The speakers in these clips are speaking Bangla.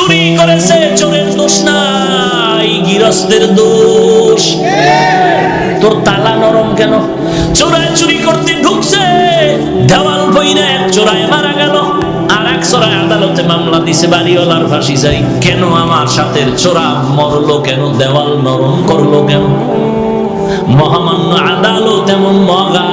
চুরি করেছে, চোরের দোষ নাই, গৃহস্থের দোষ। তোর তালা নরম কেন? চোরাই চুরি করতে ঢুকছে, দেওয়াল বইরা এক চোরায় মারা গেল, আর এক চোরাই আদালতে মামলা দিছে বাড়িওয়ালার ফাঁসি চাই। কেন আমার সাথে চোরা মরলো কেন? দেওয়াল নরম করলো কেন? মহামান্য আদালত এমন মগা,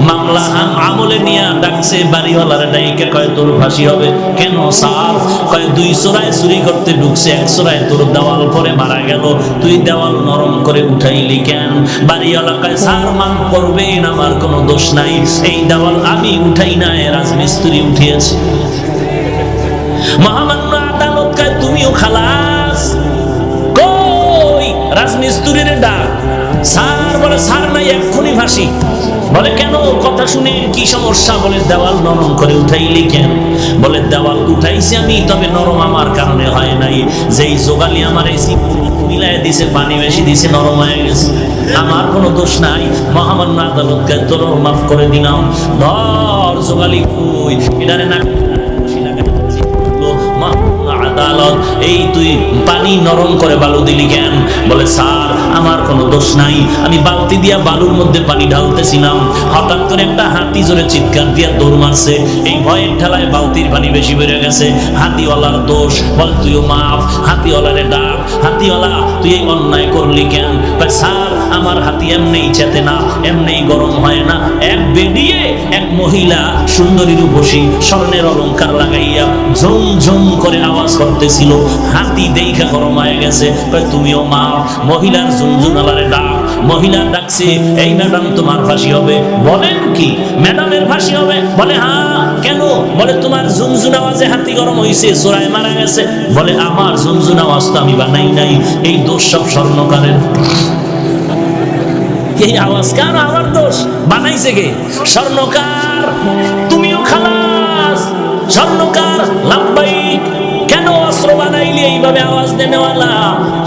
মামলা আমলে নিয়ে ডাকছে বাড়িওয়ালার ডাইকে, কয় তোর ফাঁসি হবে। কেন স্যার? কয় দুই চোরাই চুরি করতে ঢুকছে, এক চোরাই তোর দেওয়াল পরে মারা গেল, তুই দেওয়াল নরম করে উঠাইলি কেন? বাড়িওয়ালা কয় স্যার মাফ করবেন, আমার কোনো দোষ নাই, এই দেওয়াল আমি উঠাই নাই, রাজমিস্ত্রি উঠিয়েছে। মহামান্য আদালত কয় তুমিও খালাস। কই রাজমিস্ত্রির ডাক? স্যার বলে স্যার নাই, এক্ষুনি ফাঁসি। বলে কেন? কথা শুনে কি সমস্যা? বলে দেওয়াল নরম করে উঠাইলি কেন? বলে দেওয়াল উঠাইছি আমি, তবে নরম আমার কারণে হয় নাই, যেই জোগালি আমার এই মিলাই দিছে, পানি বেশি দিছে, নরম হয়ে গেছে, আমার কোনো দোষ নাই। মহামান্য আদালতকে তোর মাফ করে দিলাম। ধর জোগালি কই, এটারে না আদালত, এই তুই পানি নরম করে বালু দিলি কেন? বলে স্যার আমার কোনো দোষ নাই, আমি বালতি দিয়া বালুর মধ্যে পানি ঢালতেছিলাম, হঠাৎ করে একটা হাতি জোরে চিৎকার দিয়া দৌড় মারছে, এই ভয়ের ঠেলায় বালতির পানি বেশি বেড়ে গেছে, হাতিওয়ালার দোষ। বল তুইও মাফ। হাতিওয়ালারে ডাক, হাতিওয়ালা তুই এই অন্যায় করলি কেন? স্যার আমার হাতি এমনিই চেতে না, এমনিই গরম হয় না, এক বেরিয়ে এক মহিলা সুন্দরী রূপসী স্বর্ণের অলংকার লাগাইয়া ঝুম ঝুম করে আওয়াজ করতেছিল, হাতি দেখা গরম হয়ে গেছে, তুমিও মাফ। মহিলার ঝুনঝুনালারে ডাক, মহিলা ডাকছে, এই ম্যাডাম তোমার ফাঁসি হবে। বলেন কি ম্যাডামের ফাঁসি হবে? বলে হ্যাঁ। কেন? বলে তোমার ঝুনঝুন আওয়াজে হাতি গরম হয়েছে, চোরাই মারা গেছে। বলে আমার ঝুনঝুন আওয়াজ তো আমি বানাই নাই, এই দোষ সব স্বর্ণকারের। এই আওয়াজ কার? আমার দোষ। বানাইছে কে? স্বর্ণকার। তুমিও খালাস। স্বর্ণকার লাভবাহিক। কেন অস্ত্র বানাইলি এইভাবে আওয়াজ দেনেওয়ালা?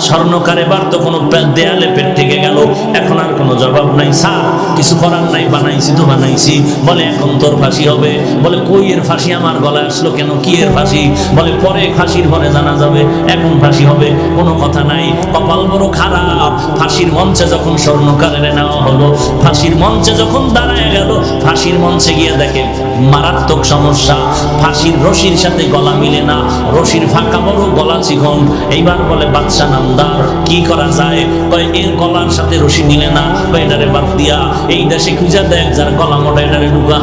স্বর্ণকার এবার তো কোনো দেয়ালে পেট থেকে গেল, এখন আর কোনো জবাব নাই। স্যার কিছু করার নাই, বানাইছি তো বানাইছি। বলে এখন তোর ফাঁসি হবে। বলে কই এর ফাঁসি আমার গলায় আসলো কেন? কি এর ফাঁসি? বলে পরে ফাঁসির পরে জানা যাবে, এখন ফাঁসি হবে। কোনো কথা নাই, কপাল বড় খারাপ। ফাঁসির মঞ্চে যখন স্বর্ণকারের নেওয়া হলো, ফাঁসির মঞ্চে যখন দাঁড়ায় গেল, ফাঁসির মঞ্চে গিয়ে দেখে মারাত্মক সমস্যা, ফাঁসির রশির সাথে গলা মিলে না, রশির ফাঁকা বড়, গলা চিকন। এইবার বলে বাদশা নামদার কি করা যায়? কয় এর গলার সাথে রশি মিলে না, কয় এটারে বাদ দিয়া এই দেশে খুঁজা দেখ যার গলা মোটা, এটারে ঢুকা।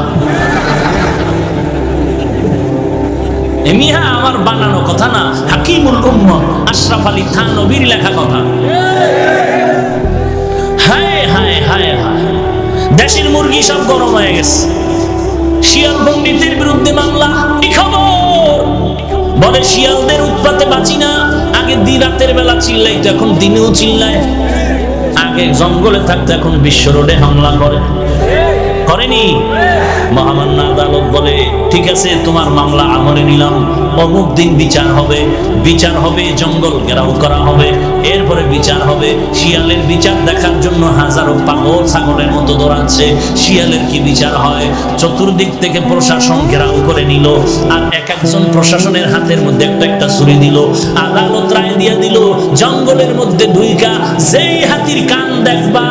মিয়া আমার বানানো কথা না, হাকিমুল উম্মত আশরাফ আলী থানভীর লেখা কথা। হায় হায় হায় হায়, দেশের মুরগি সব গরম হয়ে গেছে। শিয়াল পণ্ডিতের বিরুদ্ধে মামলা। কি খবর? বলে শিয়ালদের উৎপাতে বাঁচি না, আগে রাতের বেলা চিল্লাইতো, এখন দিনেও চিল্লায়। আগে জঙ্গলে থাকতো, এখন বিশ্ব রোডে হামলা করে। করেনি? মহামান্য আদালত বলে ঠিক আছে, তোমার মামলা আমলে নিলাম, অমুক দিন বিচার হবে, বিচার হবে, জঙ্গল ঘেরাও করা হবে, এরপরে বিচার হবে। শিয়ালের বিচার দেখার জন্য হাজারো পাগল ছাগলের মতো দৌড়াচ্ছে। শিয়ালের কি বিচার হয়? চতুর্দিক থেকে প্রশাসন ঘেরাও করে নিল, আর এক একজন প্রশাসনের হাতের মধ্যে একটা একটা ছুরি দিল। আদালত রায় দিয়ে দিল, জঙ্গলের মধ্যে ঢুইকা যেই হাতির কান দেখবা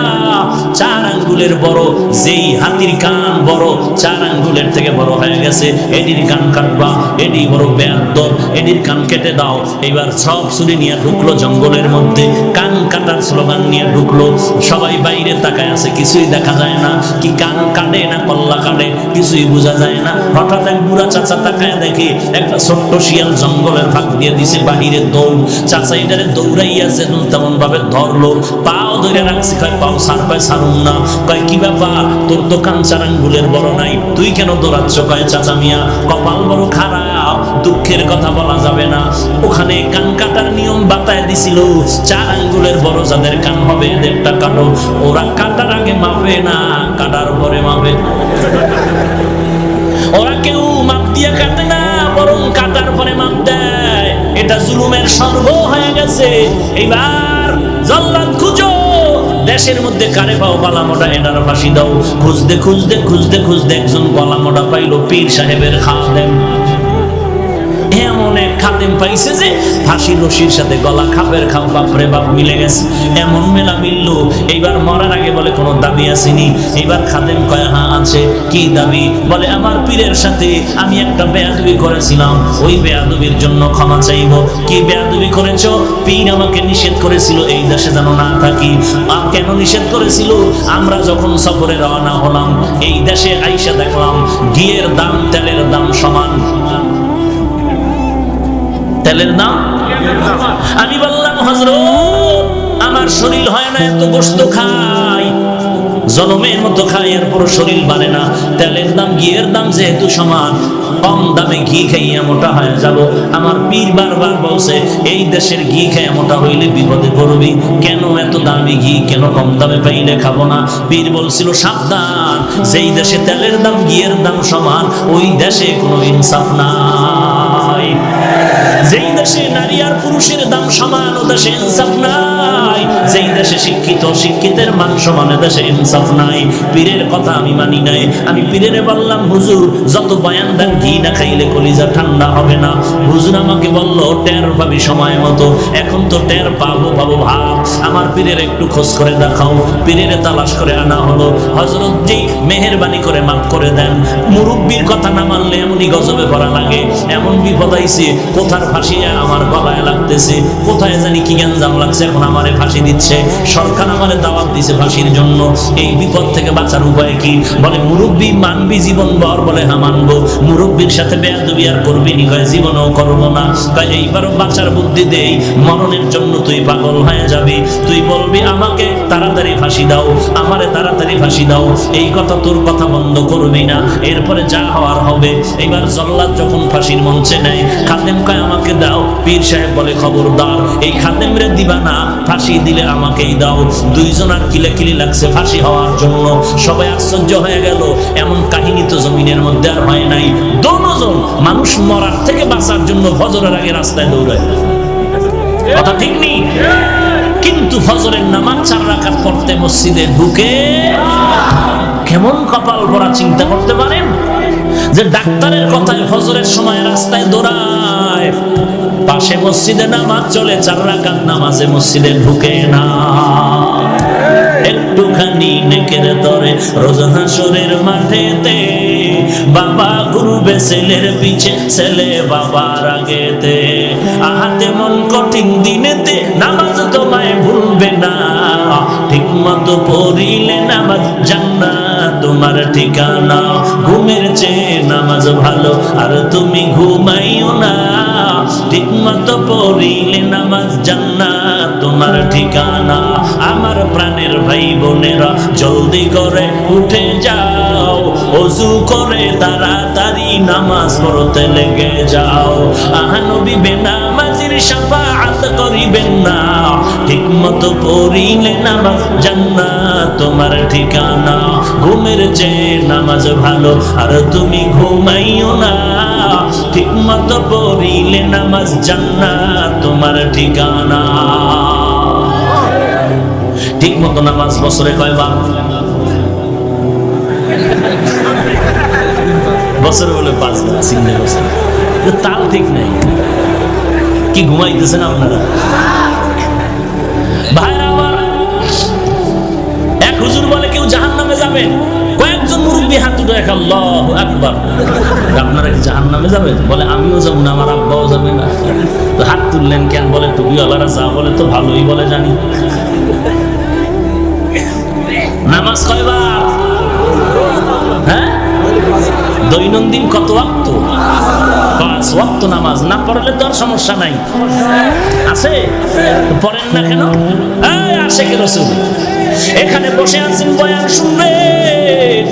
4 আঙ্গুলের বড়, যেই হাতির কান বড় 4 আঙ্গুলের থেকে বড় হয়ে গেছে, এটির কান কাটবা, এটি বড় বেয়াদব, এটির কান কেটে দাও। এবার সব ছুরি নিয়ে ঢুকলো জঙ্গলের মধ্যে, কান কাটার স্লোগান নিয়ে ঢুকলো। সবাই বাইরে তাকায় আছে, কিছুই দেখা যায় না, কি কান কাটে না কল্লা কাটে কিছুই বোঝা যায় না। হঠাৎ এক বুড়া চাচা তাকায় দেখে একটা ছোট্ট শিয়াল জঙ্গলের ফাঁক দিয়ে দিছে বাহিরে দৌড়। চাচা এটারে দৌড়াইয়া যেন তেমন ভাবে ধরলো, পাও ধরে রাখছে, কয় পাও সার, কয় সারুন না। কয় কি ব্যাপার, তোর তো কান 4 আঙ্গুলের বড় নাই, তুই কেন দৌড়াচ্ছ? কয় চাচা মিয়া কপাল বড় খারাপ, দুঃখের কথা বলা যাবে না, ওখানে কান কাটার নিয়ম বাতায় দিছিল, 4 আঙ্গুলের বড় যাদের কান হবে এদেরটা কাটো। ওরা কাটার আগে মাপে না, কাটার পরে মাপে। ওরা কেউ মাপ দিয়ে কাটে না, বরং কাটার পরে মাপ দেয়। এটা জুলুমের স্বর্গ হয়ে গেছে। এইবার জল্লাদ খুঁজো, দেশের মধ্যে কারে পাও গলা মোটা, এটার ফাঁসি দাও। খুঁজতে খুঁজতে খুঁজতে খুঁজতে একজন গলা মোটা পাইলো, পীর সাহেবের খাদেম। এমন এক খাদেম পাইছে যে ফাঁসির রশির সাথে গলা খাপের খাপ বাপরে বাপ মিলে গেছে। এমন মেলা মিলল, এইবার মরার আগে বলে কোনো দাবি আসেনি। এইবার খাদেম কয় হ্যাঁ আছে। কি দাবি? বলে আমার পীরের সাথে আমি একটা বেয়াদবি করেছিলাম, ওই বেয়াদবির জন্য ক্ষমা চাইব। কি বেয়াদবি করেছো? পীর আমাকে নিষেধ করেছিল এই দেশে যেন না থাকি। কেন নিষেধ করেছিল? আমরা যখন সফরে রওনা হলাম, এই দেশে আইসা দেখলাম ঘিয়ের দাম তেলের দাম সমান। তেলের দাম? আমি বললাম হযরত আমার শরীর হয় না এত গোশত খাই, জনমের মতো খাই, এরপর শরীর বাড়ে না। তেলের দাম ঘিয়ের দাম যেহেতু সমান, কম দামে ঘি খাইয়া মোটা হয়ে যাব। আমার পীর বারবার বলছে এই দেশের ঘি খাইয়া মোটা হইলে বিপদে পড়বি, কেন এত দামি ঘি, কেন কম দামে পাইলে খাবো না? পীর বলছিল সাবধান, যেই দেশে তেলের দাম ঘিয়ের দাম সমান ওই দেশে কোনো ইনসাফ নাই। যেই দেশে নারী আর পুরুষের দাম সমান ও দেশে ইনসাফ নাই। যেই দেশে শিক্ষিত শিক্ষিতের মান সমান দেশে ইনসাফ নাই। পীরের কথা আমি মানি নাই। আমি পীরেরে বললাম হুজুর যত বয়ান দেন ঘি না খাইলে কলিজা ঠান্ডা হবে না। হুজুর আমাকে বলল টের পাবি সময় মতো। এখন তো টের পাবো ভাব। আমার পীরের একটু খোঁজ করে দেখাও। পীরেরে তালাশ করে আনা হলো। হযরত জি মেহেরবানি করে মাফ করে দেন, মুরব্বির কথা না মানলে এমনই গজবে পড়া লাগে। এমন বিপদ আইছে, কোথার ফাঁসি আমার গলায় লাগতেছে, কোথায় জানি কি গ্যাঞ্জাম লাগছে, এখন আমারে ফাঁসি দিচ্ছে। সরকার আমারে দাওয়াত দিছে ফাঁসির জন্য। এই বিপদ থেকে বাঁচার উপায় কি? বলে মুরব্বি মানবি জীবন ভর? বলে হ্যাঁ মানবো। মুরব্বির সাথে বেয়াদবি আর করবি নি? কয় জীবনও করবো না। কয় এইবারও বাঁচার বুদ্ধি দেই, মরণের জন্য তুই পাগল হয়ে যাবি, তুই বলবি আমাকে তাড়াতাড়ি ফাঁসি দাও, আমারে তাড়াতাড়ি ফাঁসি দাও। এই কথা তোর কথা বন্ধ করবি না, এরপরে যা হওয়ার হবে। এবার জল্লাদ যখন ফাঁসির মঞ্চে নেয়, খাদেম কয় আমাকে দাও। পীর সাহেব বলে খবরদার, এই খাদেমরে দিবা না, ফাঁসি দিলে আমাকেই দাও। দুইজন আর কিলাকিলি লাগছে ফাঁসি হওয়ার জন্য। সবাই আশ্চর্য হয়ে গেল, এমন কাহিনী তো জমিনের মধ্যে আর হয় নাই। দোনোজন মানুষ মরার থেকে বাঁচার জন্য ফজরের আগে রাস্তায় দৌড়ায়। কথা ঠিক নেই? কিন্তু ফজরের নামাজ 4 রাকাত পড়তে মসজিদে ঢুকে কেমন কপাল ভরা চিন্তা করতে পারেন যে ডাক্তারের কথায় ফজরের সময় রাস্তায় দৌড়ায়, পাশে মসজিদে নামাজ চলে 4 রাকাত নামাজে মসজিদে ঢুকে না। একটুখানি নেকের তরে রোজ হাসরের মাঠেতে বাবা ঘুরবে ছেলের পিছে, ছেলে বাবার আগেতে। আহাতে মন কঠিন দিনেতে নামাজ তোমায় ভুলবে না, ঠিক মতো পড়িলে নামাজ জান্নাত তোমার ঠিকানা। ঘুমের চেয়ে নামাজ ভালো আর তুমি ঘুমাইও না, ঠিক মতো পড়িলে নামাজ জান্নাত তোমার ঠিকানা। আমার প্রাণের ভাই বোনেরা জলদি করে উঠে যাও, ওযু করে তাড়াতাড়ি নামাজ পড়তে লেগে যাও। নবী বেনামাজির শাফাআত করিবেন না, ঠিক মতো পড়িলে নামাজ জান্নাত তোমার ঠিকানা। ঘুমের চেয়ে নামাজ ভালো আর তুমি ঘুমাইও না, ঠিক মতো পড়িলে নামাজ জান্নাত তোমার ঠিকানা। ঠিক মতো নামাজ বছরে কয়বার? বছরে বলে 5 বার। চিন্তা করছেন তাল ঠিক নাই? কি ঘুমাইতেছেন আপনারা? ভাইরা আমার, এক হুজুর বলে কেউ জাহান্নামে যাবেন। কয়েকজন মুরব্বী হাত উঠে এক আল্লাহু আকবার। আপনারা কি জাহান্নামে যাবেন? বলে আমিও যাবো না, আমার আব্বাও যাবে না। তো হাত তুললেন কেন? বলে টুপিওয়ালারা যা বলে তো ভালোই বলে জানি। নামাজ কয়বার? হ্যাঁ, দৈনন্দিন কত ওয়াক্ত? 5 ওয়াক্ত নামাজ। না পড়লে তো আর সমস্যা নাই, আছে? পড়েন না কেন? আশিকে রাসূল এখানে বসে আছেন, বয়ান শুনবেন,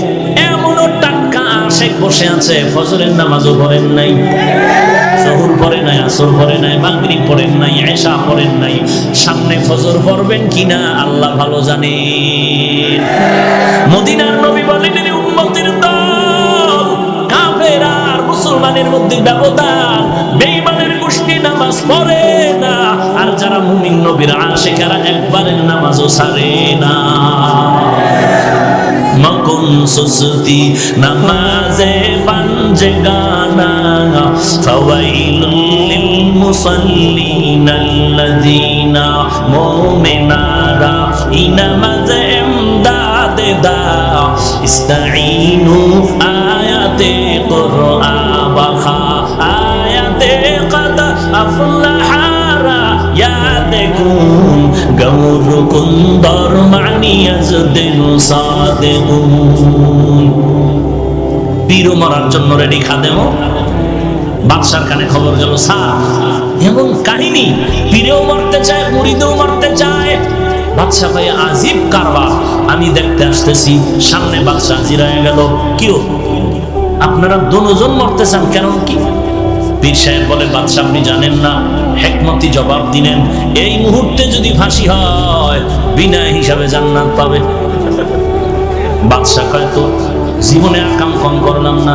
এমনও টাটকা আশিক বসে আছে, ফজরের নামাজও পড়েন নাই, জোহর পড়েন নাই, আসর পড়েন নাই, মাগরিব পড়েন নাই, ইশা পড়েন নাই। সামনে ফজর পড়বেন কিনা আল্লাহ ভালো জানেন। মদিনার নবী বলেন উম্মতের দল, কাফের আর মুসলমানের মধ্যে ব্যবধান, বেঈমানের গোষ্ঠী নামাজ পড়ে না, আর যারা মুমিন নবীর আশিকেরা একবারের নামাজও ছাড়ে না। কোন সুস্তি নামাজে পাঞ্জে গানা ফাওয়াইলুল লিল মুসাল্লিন আল্লাযিনা মুমিনারা ইনামাজে ইমদাদে দা ইস্তাঈনু আয়াতে কুরআন বাখা আয়াতে কদ আফলাহারা ইয়াদেকুন গৌর কুন্দর মানিয়াজদিন সাদেকুন। পীরও মরার জন্য রেডি খাদেমও। বাদশার কানে খবর গেল, স্যার এমন কাহিনী, পীরেও মরতে চায়, মুরিদেও মরতে চায়। বাদশা ভাই আজিব কারবার, আমি দেখতে আসতেছি। সামনে বাদশা হাজির হয়ে গেল। কিও আপনারা দুজন মরতে চান, কেন কি? পীর সাহেব বলে, বাদশা আপনি জানেন না? হিকমতি জবাব দিলেন, এই মুহূর্তে যদি ফাঁসি হয় বিনা হিসাবে জান্নাত পাবে। বাদশা কয়, তো জীবনে আকাম কম করলাম না,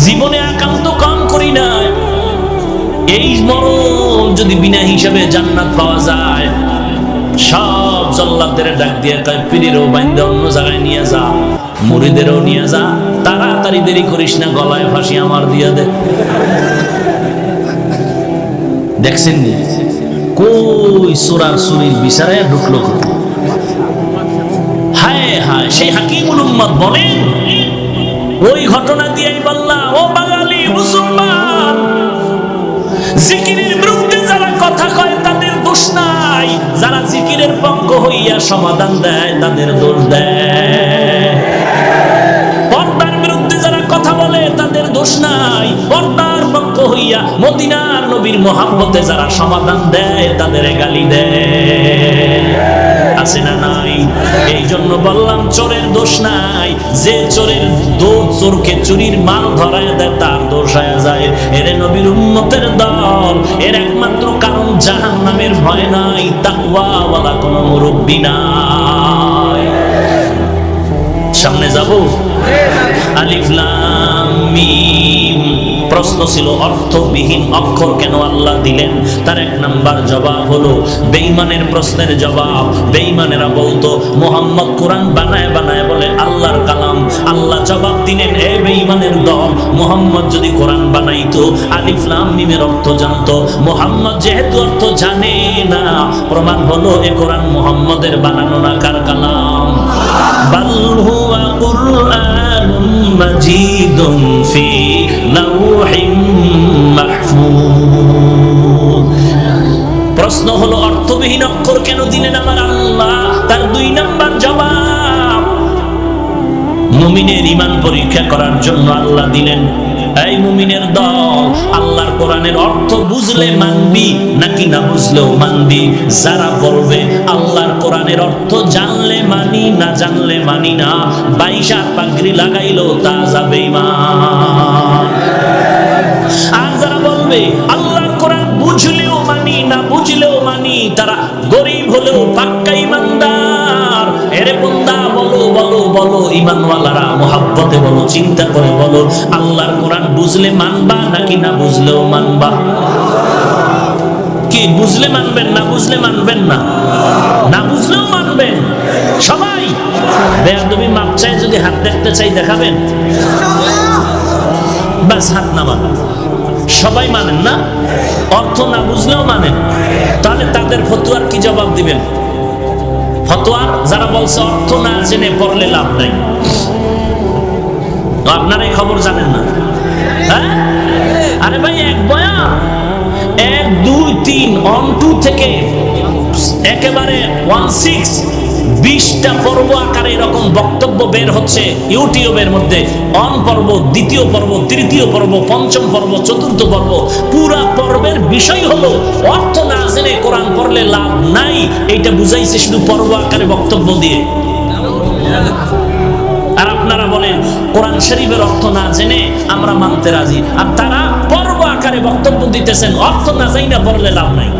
জীবনে আকাম তো কম করি না, এই মরণ যদি বিনা হিসাবে জান্নাত পাওয়া যায়। সব জল্লাদদের ডাক দিয়ে কয়, পীরেরও বাইন্দা অন্য জায়গায় নিয়ে যা, মুরিদেরও নিয়ে যা, তাড়াতাড়ি দেরি করিস না, গলায় ফাঁসি আমার দিয়ে দে। দেখছেন নি কই সুরার সুরির বিচারে ঢুকলো। হায় হায়, সেই হাকিমুল উম্মত বলেন, ওই ঘটনা দিয়েই বললাম, ও বাঙালি মুসলমান, জিকিরের বিরুদ্ধে যারা কথা কয় তাদের দোষ নাই, যারা জিকিরের পক্ষ হইয়া সমাধান দেয় তাদের দোষ দেয়। পর্দার বিরুদ্ধে যারা কথা বলে তাদের দোষ নাই, পর্দার পক্ষ হইয়া মদিনার নবীর মহব্বতে যারা সমাধান দেয় তাদের গালি দেয়। আছে না নাই? এই জন্য বললাম, চোরের দোষ নাই, যে চোরের দোষ, চোরকে চুরির মাল ধরায় দেয় তার দোষ হয়ে যায়। এর নবীর উম্মতের দল, এর একমাত্র কারণ জাহান্নামের ভয় নাই, তাকওয়াওয়ালা কোনো মুরব্বি নাই। সামনে যাব। আলিফ লাম মিম। প্রশ্ন ছিল অর্থবিহীন অক্ষর কেন আল্লাহ দিলেন? তার এক নাম্বার জবাব হলো বেঈমানের প্রশ্নের জবাব। বেঈমানেরা বলতো মুহাম্মদ কোরআন বানায় বানায় বলে আল্লাহর কালাম। আল্লাহ জবাব দিলেন, এ বেঈমানের দল, মুহাম্মদ যদি কোরআন বানাইতো আলিফ লাম মিমের অর্থ জানতো। মুহাম্মদ যেহেতু অর্থ জানে না, প্রমাণ হলো এ কোরআন মুহাম্মদের বানানো না, কার কালাম? বাল হুয়া কুরআনুম মাজিদুন ফি লাউহিম মাহফুজ। প্রশ্ন হলো অর্থবিহীন অক্ষর কেন দিলেন আমার আল্লাহ? তার দুই নাম্বার জবাব, মুমিনের ঈমান পরীক্ষা করার জন্য আল্লাহ দিলেন। এই মুমিনের দল, আল্লাহর কোরআনের অর্থ বুঝলে মানবি নাকি না বুঝলেও মানবি? যারা বলবে আল্লাহর কোরআনের অর্থ জানলে মানি, না জানলে মানি না, 22 পাগড়ি লাগাইলো তা যাবে ঈমান। আর যারা বলবে আল্লাহর কোরআন বুঝলেও মানি, না বুঝলেও মানি, তারা গরিব হলেও পাক্কা ঈমানদার। এরে বান্দা, বলো বলো বলো, ঈমানওয়ালারা মুহাব্বতে বলো, চিন্তা করে বলো, আল্লাহর কোরআন বুঝলে মানবা নাকি না বুঝলেও মানবা? কি বুঝলে মানবেন, না বুঝলে মানবেন না? না বুঝলেও মানবেন সবাই। বেয়াদবি মাপ চাই, যদি হাত দেখতে চাই দেখাবেন, বাস হাত নামান। সবাই মানেন না, অর্থ না বুঝলেও মানেন, তাহলে তাদের ফতোয়ার কি জবাব দিবেন? ফতোয়ার যারা বলছে অর্থ না জেনে পড়লে লাভ নাই, আপনারা এই খবর জানেন না? হ্যাঁ, আরে ভাই, এক বয়ান 1 2 3 on 2 থেকে একেবারে 16 20টা পর্ব আকারে এরকম বক্তব্য বের হচ্ছে ইউটিউবের মধ্যে। অন পর্ব, দ্বিতীয় পর্ব, তৃতীয় পর্ব, পঞ্চম পর্ব, চতুর্থ পর্ব। পুরা পর্বের বিষয় হলো অর্থ না জেনে কোরআন পড়লে লাভ নাই। এইটা বুঝাইছে শুধু পর্ব আকারে বক্তব্য দিয়ে। আর আপনারা বলেন কোরআন শরীফের অর্থ না জেনে আমরা মানতে রাজি, আর তারা পর্ব আকারে বক্তব্য দিতেছেন অর্থ না জাইনা পড়লে লাভ নাই।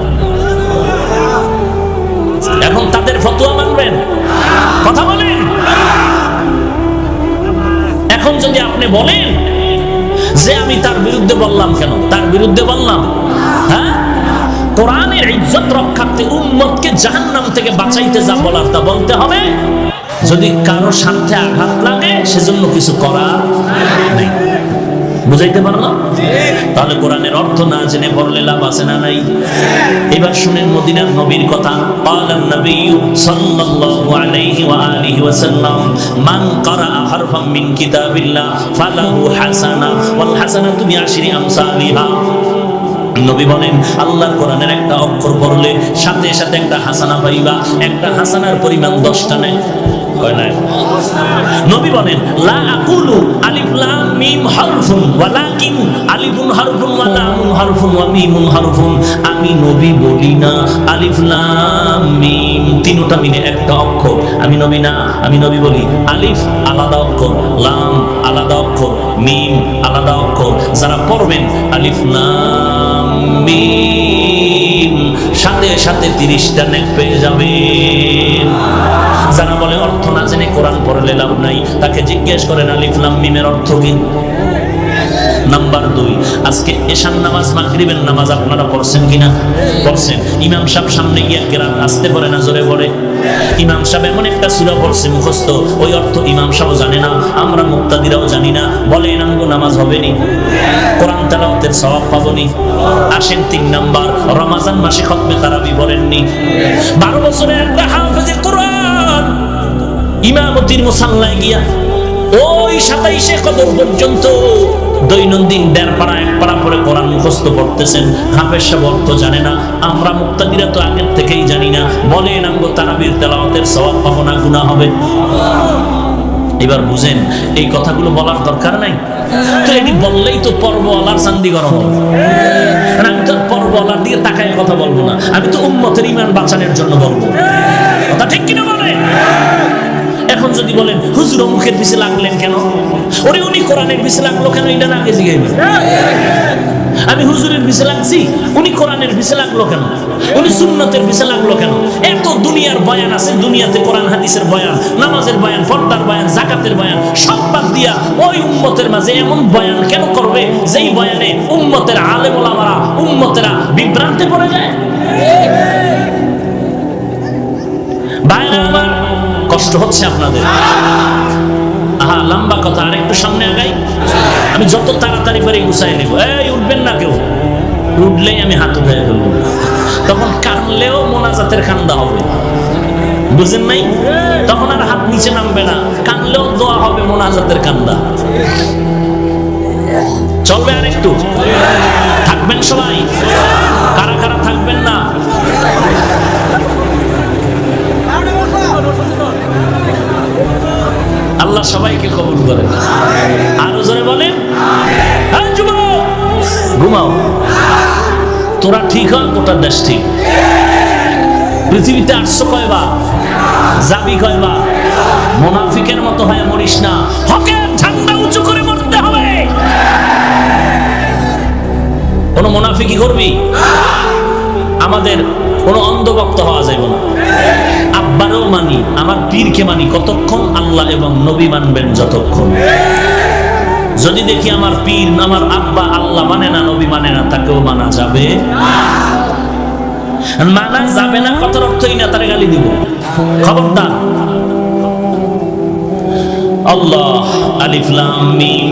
এখন তাদের ফতোয়া মানবেন? কথা বলেন। এখন যদি আপনি বলেন যে আমি তার বিরুদ্ধে বললাম, কেন তার বিরুদ্ধে বললাম? হ্যাঁ, কোরআনের ইজ্জত রক্ষার্থে, উম্মতকে জাহান্নাম থেকে বাঁচাইতে যা বলার তা বলতে হবে। যদি কারো স্বার্থে আঘাত লাগে সেজন্য কিছু করা নেই। বুঝাইতে পারলাম? তাহলে কোরআনের অর্থ না জেনে পড়লে লাভ আছে না নাই? এবার শুনেন মদিনার নবীর কথা। ক্বালান নবী সাল্লাল্লাহু আলাইহি ওয়া আলিহি ওয়াসাল্লাম, মান ক্বারা হারফাম মিন কিতাবিল্লাহ ফালাহু হাসানা ওয়াল হাসানাতু বিআশরি আমসালিহা। নবী বলেন, আল্লাহর কোরআনের একটা অক্ষর পড়লে সাথে সাথে একটা হাসানা পাইবা। একটা হাসানার পরিমাণ 10টা নেয়। কয় না? নবী বলেন, লা আকুলু আলিফ লাম মিম হারফুন ওয়ালাকিন আলিফুন হারফুন ওয়া লামুন হারফুন ওয়া মিমুন হারফুন। আমি নবী বলি না আলিফ লাম মিম তিনটা মিলে একটা অক্ষর। আমি নবী না, আমি নবী বলি আলিফ আলাদা অক্ষর, লাম আলাদা অক্ষর, মিম আলাদা অক্ষর। যারা পড়বেন আলিফ লাম মিম সাথে সাথে 30টা নেক পেয়ে যাবেন। যারা বলে অর্থ না জেনে কোরআন পড়লে লাভ নাই, তাকে জিজ্ঞেস করেন আলিফ লাম মিমের অর্থ কি। নাম্বার 2, আজকে এশার নামাজ মাগরিবের নামাজ আপনারা পড়ছেন কিনা? পড়ছেন। ইমাম সাহেব সামনে গিয়ে কেরাত আসতে পড়ে না জোরে পড়ে? ইমাম সাহেব এমন একটা সূরা পড়ছে মুখস্থ, ওই অর্থ ইমাম সাহেব জানে না, আমরা মুক্তাদিরাও জানি না। বলে এনাঙ্গো নামাজ হবে নি? কোরআন তেলাওয়াতের সওয়াব পাবনি? আসেন 3 নাম্বার, রমজান মাসে খতমে তারাবি পড়েননি? 12 বছরের একটা হাফেজে কোরআন ইমামতির মুসাল্লায় গিয়া ওই 27শে কদর পর্যন্ত দৈনন্দিন 1.5 পারা 1 পারা পরে কোরআন মুখস্থ পড়তেছেন। হাফেজ সাহেব অর্থ জানে না, আমরা মুক্তাদিরা তো আগের থেকেই জানি না। বলে নামগো তারাবির তেলাওয়াতের সওয়াব পাবো না, গুনাহ হবে? এবার বুঝেন, এই কথাগুলো বলার দরকার নাই তো। এটি বললেই তো পর্বওয়ালার চান্দি গরম হবে। আমি তো পর্বওয়ালার দিকে তাকায় কথা বলবো না, আমি তো উম্মতের ঈমান বাঁচানোর জন্য বলবো। কথা ঠিক কিনা বলে? এখন যদি বলেন হুজুর মুখের পিছে লাগলেন কেন, ওরে উনি কোরআনের পিছে লাগলো কেন, এটা না আগে জিজ্ঞাসা। আমি হুজুরের পিছে লাগছি, উনি কোরআনের পিছে লাগলো কেন, উনি সুন্নতের পিছে লাগলো কেন? এত দুনিয়ার বয়ান আছে, দুনিয়াতে কোরআন হাদিসের বয়ান, নামাজের বয়ান, ফরদার বয়ান, যাকাতের বয়ান সব বাদ দিয়া ওই উম্মতের মাঝে এমন বয়ান কেন করবে যেই বয়ানে উম্মতের আলেম ওলামারা, উম্মতেরা বিভ্রান্তে পড়ে যায়? ভাইরা আমার, কষ্ট হচ্ছে আপনাদের? আহা, লম্বা কথা, আর একটু সামনে আগাই। আমি যত তাড়াতাড়ি পারি গুছাই নেব। এই উঠবেন না কেউ, উঠলেই আমি হাত উঠে ফেলবো। তখন কানলেও মোনাজাতের কান্দা হবে, বুঝেন নাই? তখন আর হাত নিচে নামবে না, কানলেও দোয়া হবে, মোনাজাতের কান্দা। চলবে আর একটু? থাকবেন সবাই? কারা কারা থাকবেন না? আল্লাহ সবাইকে কবুল করেন। আরো জোরে বলেন, হ্যাঁ যুবক ঘুমাও, তোরা ঠিক হয়, গোটা দেশ ঠিক। পৃথিবীতে 800 কয়বার, যাবি কয়বার? মুনাফিকের মতো হয়ে মরিস না, হকের ঝান্ডা উঁচু করে মরতে হবে। কোন মুনাফিকি করবি? আমাদের কোন অন্ধভক্ত হওয়া যাবে না। আব্বারও মানি, আমার পীরকে মানি কতক্ষণ? আল্লাহ এবং নবী মানবেন যতক্ষণ। যদি দেখি আমার পীর, আমার আব্বা আল্লাহ মানে না, নবী মানে না, তাকেও মানা যাবে? মানা যাবে না কথার অর্থই না তারে গালি দিব, খবরদার। আল্লাহ আলিফ লাম মিম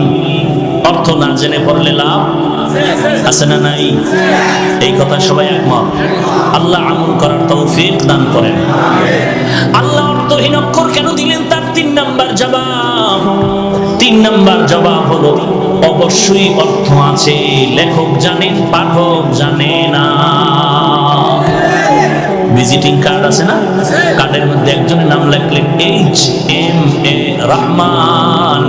অর্থ না জেনে পড়লে লাভ আছে না নাই? এই কথা সবাই একমত? আল্লাহ আমল করার তৌফিক দান করেন। আল্লাহ অর্থহীন অক্ষর কেন দিলেন, তার 3 নাম্বার জবাব। 3 নাম্বার জবাব হলো অবশ্যই অর্থ আছে, লেখক জানেন, পাঠক জানে না। ভিজিটিং কার্ড আছে না, কার্ডের মধ্যে একজনের নাম লিখলেন HMA রহমান,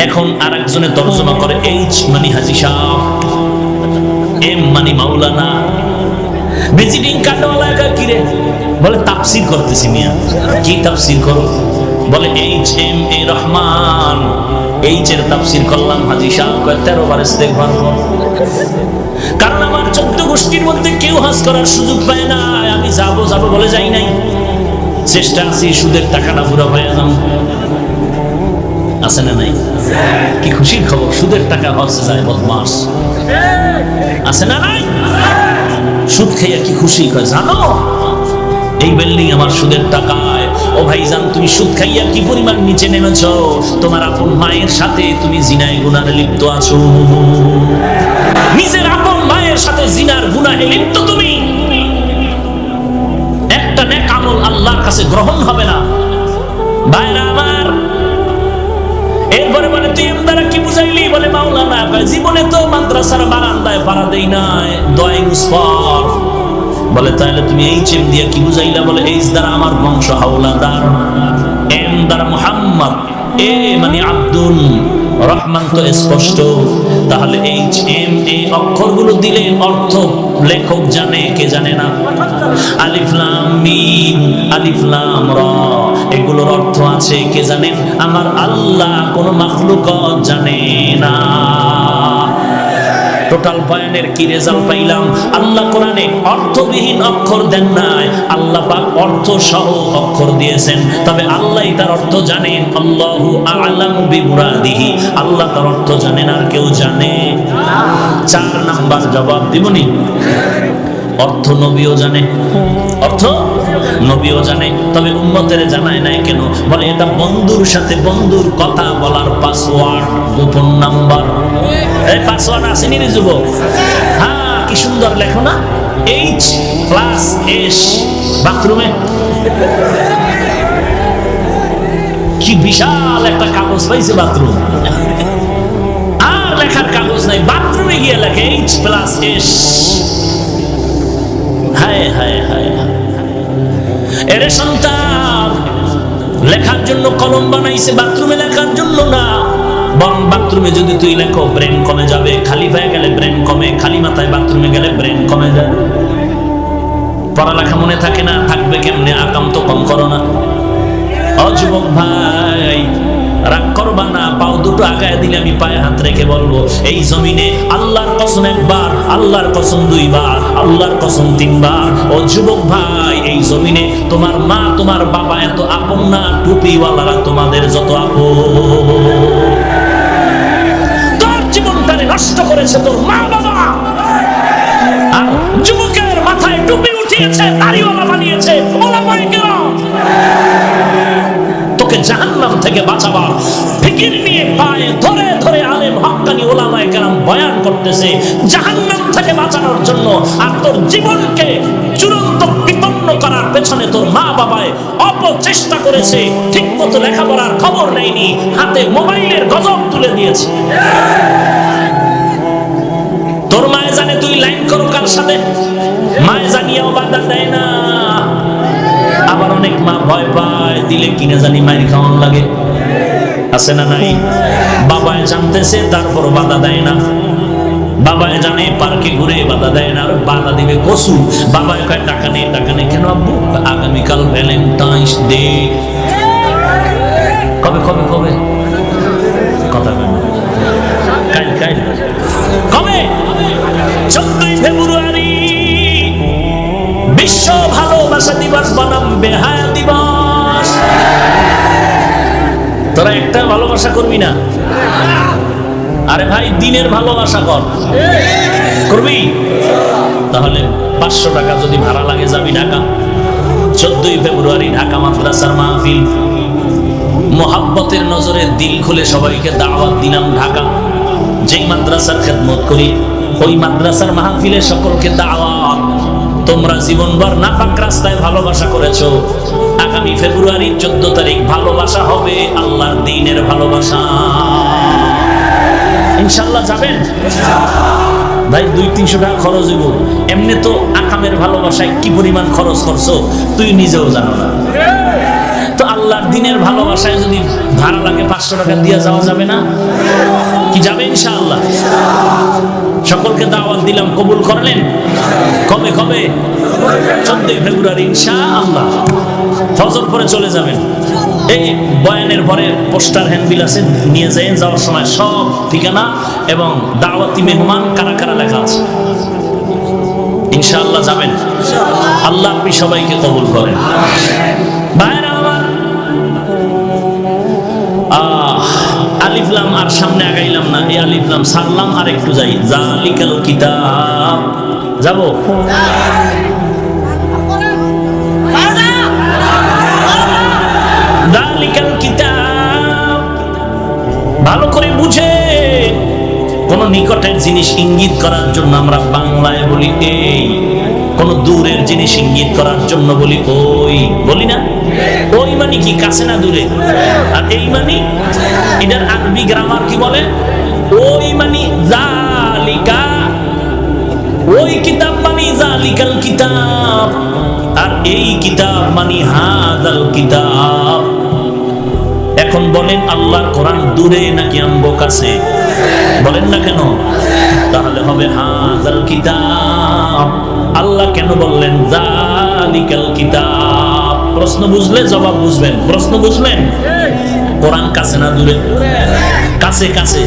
এখন আর একজনে তর্জমা করে H মানে হাজী সাহেব, M মানে মাওলানা। ভিজিটিং কার্ড ওয়ালা কিরে বলে তাফসীর করতেছি মিয়া। কি তাফসীর করো? বলে HMA রহমান, H এর তাফসীর করলাম হাজী সাহেব। 13 বার ইস্তেগফার কর, কারণ আমার 14 গোষ্ঠীর মধ্যে কেউ হজ করার সুযোগ পায় না। আমি যাবো যাবো বলে যাই নাই, চেষ্টা আছি সুদের টাকাটা পুরো হয়ে যাও। আছে না নাই? কি খুশির খবর, সুদের টাকা হজে যায় বদমাস। আছে না নাই? সুদ খেয়ে কি খুশি হয় জানো? এই বিল্ডিং আমার সুদের টাকায় ও ভাইজান, তুমি সুদ খাইয়া কি পরিমাণ নিচে নেমেছ? তোমার আপন মায়ের সাথে তুমি জিনায় গুনাহে লিপ্ত আছো। নিজের আপন মায়ের সাথে জিনার গুনাহে লিপ্ত তুমি। একটা নেক আমল আল্লাহর কাছে গ্রহণ হবে না। ভাইরা আমার, এরপরে বলে তুই এমদারা কি বুঝাইলি? বলে মাওলানা জীবনে তো মাদ্রাসার বারান্দায় পাড়া দেই নাই, দোয়াই মুসফর। বলে তাহলে তুমি এই চেম দিয়া কি বুঝাইলা? বলে এইচ দ্বারা আমার বংশ হাওলাদার, এম দ্বারা মুহাম্মদ, এ মানে আব্দুল রহমান তো স্পষ্ট। তাহলে এইচ এম এই অক্ষরগুলো দিলে অর্থ লেখক জানে, কে জানে না? আলিফ লাম মিম, আলিফ লাম র, এগুলোর অর্থ আছে, কে জানেন? আমার আল্লাহ, কোন মাখলুকাত জানে না। টোটাল বয়ানের কি রেজাল্ট পাইলাম? আল্লাহ কোরআনে অর্থবিহীন অক্ষর দেন নাই, আল্লাহ পাক অর্থ সহ অক্ষর দিয়েছেন। তবে আল্লাহ তার অর্থ জানেন। আল্লাহু আ'লামু বিমুরাদিহি, আল্লাহ তার অর্থ জানেন, আর কেউ জানে? 4 নাম্বার জবাব দিবনি। অর্থ নবীও জানে, অর্থ নবীও জানে, তবে উম্মতের জানায় নাই কেন? বলে এটা বন্ধুর সাথে বন্ধুর কথা বলার পাসওয়ার্ড, গোপন নাম্বার। এই পাসওয়ার্ড আসেনি রে যুবক? হ্যাঁ, কি সুন্দর লেখো না, H+S। বাথরুমে কি বিশাল একটা কাগজ পাইছে বাথরুম, আর লেখার কাগজ নাই, বাথরুমে গিয়ে লেখে H+S। হায় হায় হায়, এরে সন্তান, লেখার জন্য কলম বানাইছে, বাথরুমে লেখার জন্য না। বরং বাথরুমে যদি তুই লেখো ব্রেন কমে যাবে, খালি হয়ে গেলে ব্রেন কমে, খালি মাথায় বাথরুমে গেলে ব্রেন কমে যাবে। পড়ালেখা মনে থাকে না, থাকবে কেমনে? আকাম তো কম করো না। ও যুবক ভাই, রাগ করবা না, পাও দুটো আগায় দিলে আমি পায়ে হাত রেখে বলবো, এই জমিনে আল্লাহর কসম 1 বার, আল্লাহর কসম 2 বার, আল্লাহর কসম 3 বার। ও যুবক ভাই, এই জমিনে তোমার মা তোমার বাবা এত আপন না, টুপিওয়ালারা তোমাদের যত আপন। তোর জীবনটারে নষ্ট করেছে তোর মা বাবা, আর যুবকের মাথায় টুপি উঠিয়েছে, দাড়িওয়ালা বানিয়েছে ওলামায়ে কেরাম। তোকে জাহান্নাম থেকে বাঁচাবার ফিকির নিয়ে পায়ে ধরে ধরে আলেম হক্কানি ওলামায়ে কেরাম বয়ান করতেছে জাহান্নাম থেকে বাঁচানোর জন্য। আর তোর জীবনকে চূড়ান্ত বিপন্ন করার পেছনে তোর মা বাবায় অপচেষ্টা করেছে, ঠিক মতো লেখাপড়ার খবর নেয়নি, হাতে মোবাইলের গজব তুলে দিয়েছে। তোর মায়ে জানে তুই লাইন করো কার সাথে, মায়ে জানিয়েও বাধা দেয় না। আবার অনেক মা ভয় পায়, দিলে কিনা জানি মায়ের খাওয়ান লাগে, আছে না নাই? বাবায় জানতেছে তারপর বাধা দেয় না। বাবায় জানে পার্কে ঘুরে, বাধা দেয় না। আর বাধা দিবে কসু, বাবায় কয় টাকা নেই, টাকা নেই কেন আব্বু? আগামীকাল ভ্যালেন্টাইন্স ডে। কবে কবে কবে? কথা বলেন, কাল কাল কবে? 14ই ফেব্রুয়ারি বিশ্ব ভালোবাসা দিবস বনাম বেহায়া দিবস। তোরা একটা ভালোবাসা করবি না? আরে ভাই, দিনের ভালোবাসা কর, করবি? তাহলে 500 টাকা যদি ভাড়া লাগে, যাবি ঢাকা। 14ই ফেব্রুয়ারি ঢাকা মাদ্রাসার মাহফিল, মোহাব্বতের নজরে দিল খুলে সবাইকে দাওয়াত দিলাম ঢাকা। যেই মাদ্রাসার খেদমত করি, ওই মাদ্রাসার মাহফিলে সকলকে দাওয়াত। তোমরা জীবনভর নাপাক রাস্তায় ভালোবাসা করেছো, আগামী ফেব্রুয়ারি 14 তারিখ ভালোবাসা হবে আল্লাহর দ্বীনের ভালোবাসা। ইনশাআল্লাহ যাবেন ভাই? 200-300 টাকা খরচ হইব। এমনি তো আকামের ভালোবাসায় কি পরিমাণ খরচ করছো তুই নিজেও জানো না। তো আল্লাহর দ্বীনের ভালোবাসায় যদি ভাড়া লাগে 500 টাকা দিয়ে যাওয়া যাবে না? কি যাবে? ইনশাআল্লাহ। সকলকে দাওয়াত দিলাম, কবুল করলেন? কবে কবে? 14ই ফেব্রুয়ারি ইনশাআল্লাহ। ফজর পরে চলে যাবেন। এই বয়ানের পরে পোস্টার হ্যান্ডবিল আছে, নিয়ে যাবেন। যাওয়ার সময় সব ঠিকানা এবং দাওয়াতি মেহমান কারা কারা লেখা আছে। ইনশাআল্লাহ যাবেন। আল্লাহ আপনি সবাইকে কবুল করেন। ভাইরা আমার, আলিফ লাম আর সামনে আগাইলাম না, এই আলিফ লাম সারলাম, আর একটু যাই। জালিকাল কিতাব, যাবো? যালিকাল কিতাব, ভালো করে বুঝে। কোন নিকটের জিনিস ইঙ্গিত করার জন্য আমরা বাংলায় বলি এই, কোন দূরের জিনিস ইঙ্গিত করার জন্য বলি ওই, বলি না? ওই মানে কি কাছে না দূরে, আর এই মানে এটার আরবি গ্রামার কি বলে? ওই মানে যালিকা, ওই কিতাব মানে যালিকাল কিতাব, আর এই কিতাব মানে হাযাল কিতাব। এখন বলেন আল্লাহর কোরআন দূরে নাকি আমগো কাছে? বলেন না কেন? তাহলে হবে হাযাল কিতাব। আল্লাহ কেন বললেন যালিকাল কিতাব? প্রশ্ন বুঝলে জবাব বুঝবেন। প্রশ্ন বুঝলেন? কোরআন কাছে না দূরে? কাছে কাছে,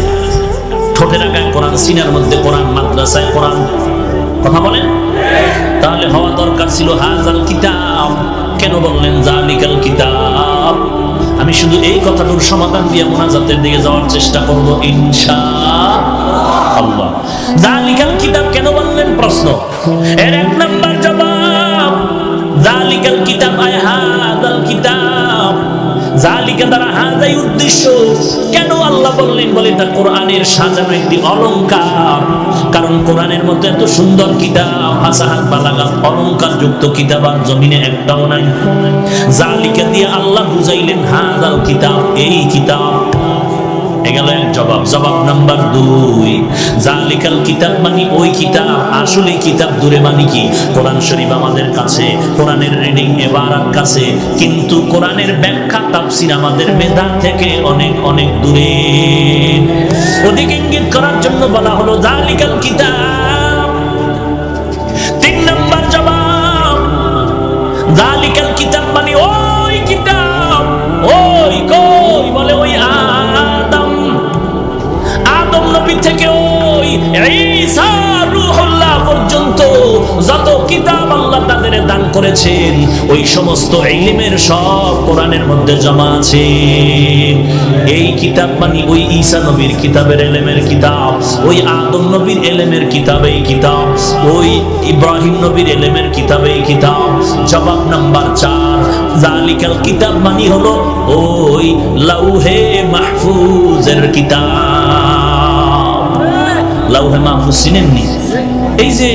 ঠোঁটের আগায় কোরআন, সিনার মধ্যে কোরআন, মাদ্রাসায় কোরআন। কথা বলেন? তাহলে হওয়া দরকার ছিল হাযাল কিতাব। কেন বললেন যালিকাল কিতাব? আমি শুধু এই কথাটার সমাধান দিয়ে মুনাজাতের দিকে যাওয়ার চেষ্টা করব ইনশাআল্লাহ। যালিকাল কিতাব কেন বললেন? প্রশ্ন। এর এক নাম্বার জবাব, যালিকাল কিতাব আয় হাযাল কিতাব। যালিকা দ্বারা হাযাই উদ্দেশ্য। কেন আল্লাহ বললেন? বলে এটা কোরআনের সাজানো একটি অলংকার। কারণ কোরআনের মধ্যে এত সুন্দর কিতাব, ফাসাহাত বালাগাত, অলংকার যুক্ত কিতাব আর জমিনে একটাও নাই। যালিকা দিয়ে আল্লাহ বুঝাইলেন হাযাল কিতাব, এই কিতাব। এগেল এক জবাব। জবাব নাম্বার 2, যালিকাল কিতাব মানে ওই কিতাব। আসলে কিতাব দূরে মানে কি? কোরআন শরীফ আমাদের কাছে, কোরআনের রিডিং ইবারত কাছে, কিন্তু কোরআনের ব্যাখ্যা তাফসীর আমাদের মেধা থেকে অনেক অনেক দূরে। ওদিকে ইঙ্গিত করার জন্য বলা হলো যালিকাল কিতাব। 3 নাম্বার জবাব, যালিকাল কিতাব মানে ওই কিতাব। ওই কই? বলে ওই আদম নবী থেকে ওই ঈসা রূহুল্লাহ পর্যন্ত যত কিতাব আল্লাহ তাদের দান করেছেন, ওই সমস্ত ইলমের সব কোরআনের মধ্যে জমা আছে। এই কিতাব মানে ওই ঈসা নবীর কিতাবের ইলমের কিতাব, ওই আদম নবীর ইলমের কিতাব এই কিতাব, ওই ইব্রাহিম নবীর ইলমের কিতাব এই কিতাব। জবাব নাম্বার 4, যালিকাল কিতাব মানে হলো ওই লাউহে মাহফুজের কিতাব। লাউহে মাহফুজ চিনেননি? এই যে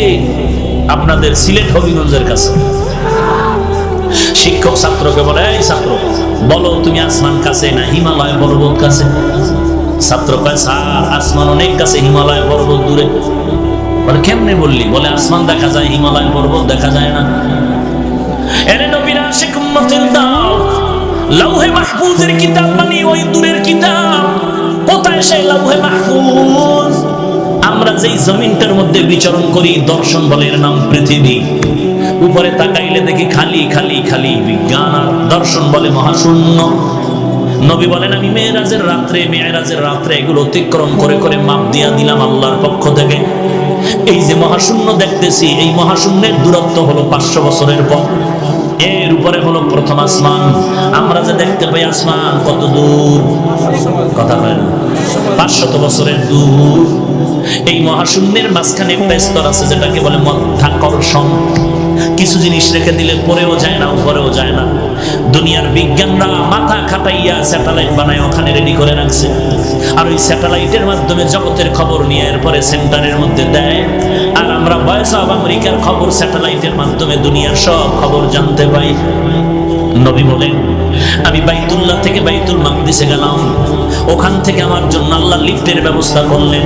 আপনাদের সিলেট হবিগঞ্জের কাছে শিক্ষক ছাত্রকে বলে, এই ছাত্র বলো তুমি আসমান কাছে না হিমালয় পর্বত কাছে? ছাত্র কয় স্যার আসমান অনেক কাছে, হিমালয় পর্বত দূরে। বলে কেমনে বললি? বলে আসমান দেখা যায়, হিমালয় পর্বত দেখা যায় না। এরে নবীর আশিক উম্মতের দাও, লাউহে মাহফুজের কিতাব মানে ওই দূরের কিতাব। কোথায় সেই লাউহে মাহফুজ? আমরা যেই জমিনটার মধ্যে বিচরণ করি, দর্শন বলে এর নাম পৃথিবী। উপরে তাকাইলে দেখি খালি খালি খালি, বিজ্ঞান আর দর্শন বলে মহাশূন্য। নবী বলেন আমি মেরাজের রাত্রে এগুলো অতিক্রম করে করে মাপ দিয়া দিলাম আল্লাহর পক্ষ থেকে। এই যে মহাশূন্য দেখতেছি, এই মহাশূন্যের দূরত্ব হলো 500 বছরের পথ। এর উপরে হলো প্রথম আসমান। আমরা যে দেখতে পাই আসমান কত দূর? কথা বলেন, 500 বছরের দূর। এই মহাশূন্যের মাঝখানে একটা স্তর আছে যেটাকে বলে মাধ্যাকর্ষণ। কিছু জিনিস রেখে দিলে পরেও যায় না, উপরেও যায় না। দুনিয়ার বিজ্ঞানরা মাথা খাটাইয়া স্যাটেলাইট বানায় ওখানে রেডি করে রাখছে, আর ওই স্যাটেলাইটের মাধ্যমে জগতের খবর নিয়ে এরপরে সেন্টারের মধ্যে দেয়। আর আমরা ভয়েস অফ আমেরিকার খবর স্যাটেলাইটের মাধ্যমে দুনিয়ার সব খবর জানতে পাই। নবী বলেন আমি বাইতুল্লাহ থেকে বাইতুল মাকদিসে গেলাম, ওখান থেকে আমার জন্য আল্লাহ লিফটের ব্যবস্থা করলেন।